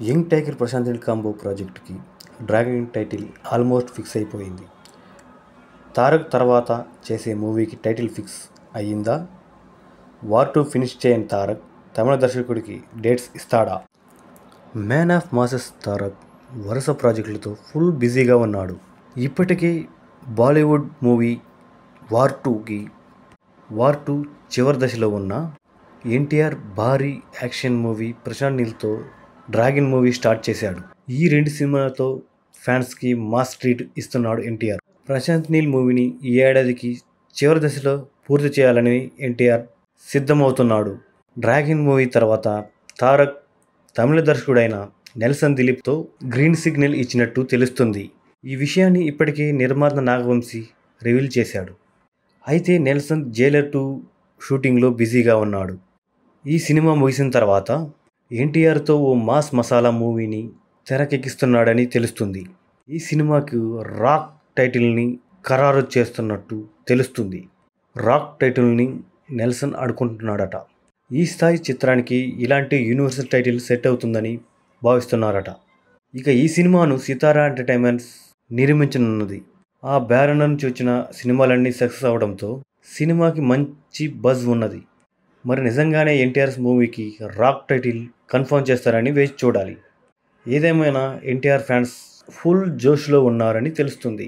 Young tiger Prashanth Neel combo ప్రాజెక్టుకి dragon title almost fix అయిపోయింది. తారక్ తర్వాత చేసే మూవీకి టైటిల్ ఫిక్స్ అయ్యిందా? వార్ 2 ఫినిష్ చేయని తారక్ తమిళ దర్శకుడికి డేట్స్ ఇస్తాడా? మ్యాన్ ఆఫ్ మాసెస్ తారక్ వరుస ప్రాజెక్టులతో ఫుల్ బిజీగా ఉన్నాడు. ఇప్పటికే బాలీవుడ్ మూవీ వార్ 2 చివరి దశలో ఉన్న ఎన్టీఆర్ భారీ యాక్షన్ మూవీ ప్రశాంత్ నీల్తో డ్రాగన్ మూవీ స్టార్ట్ చేశాడు. ఈ రెండు సినిమాలతో ఫ్యాన్స్కి మాస్ ట్రీట్ ఇస్తున్నాడు ఎన్టీఆర్. ప్రశాంత్ నీల్ మూవీని ఈ ఏడాదికి చివరి దశలో పూర్తి చేయాలని ఎన్టీఆర్ సిద్ధమవుతున్నాడు. డ్రాగన్ మూవీ తర్వాత తారక్ తమిళ దర్శకుడైన నెల్సన్ దిలీప్తో గ్రీన్ సిగ్నల్ ఇచ్చినట్టు తెలుస్తుంది. ఈ విషయాన్ని ఇప్పటికే నిర్మాత నాగవంశీ రివీల్ చేశాడు. అయితే నెల్సన్ జైలర్ 2 షూటింగ్లో బిజీగా ఉన్నాడు. ఈ సినిమా ముగిసిన తర్వాత ఎన్టీఆర్తో ఓ మాస్ మసాలా మూవీని తెరకెక్కిస్తున్నాడని తెలుస్తుంది. ఈ సినిమాకు రాక్ టైటిల్ని ఖరారు చేస్తున్నట్టు తెలుస్తుంది. రాక్ టైటిల్ని నెల్సన్ అనుకుంటున్నాడట. ఈ స్థాయి చిత్రానికి ఇలాంటి యూనివర్సల్ టైటిల్ సెట్ అవుతుందని భావిస్తున్నారట. ఇక ఈ సినిమాను సితారా ఎంటర్టైన్మెంట్స్ నిర్మించనున్నది. ఆ బ్యానర్ నుంచి వచ్చిన సినిమాలన్నీ సక్సెస్ అవడంతో సినిమాకి మంచి బజ్ ఉన్నది. మరి నిజంగానే ఎన్టీఆర్ మూవీకి రాక్ టైటిల్ కన్ఫర్మ్ చేస్తారని వేచి చూడాలి. ఏదేమైనా ఎన్టీఆర్ ఫ్యాన్స్ ఫుల్ జోష్లో ఉన్నారని తెలుస్తుంది.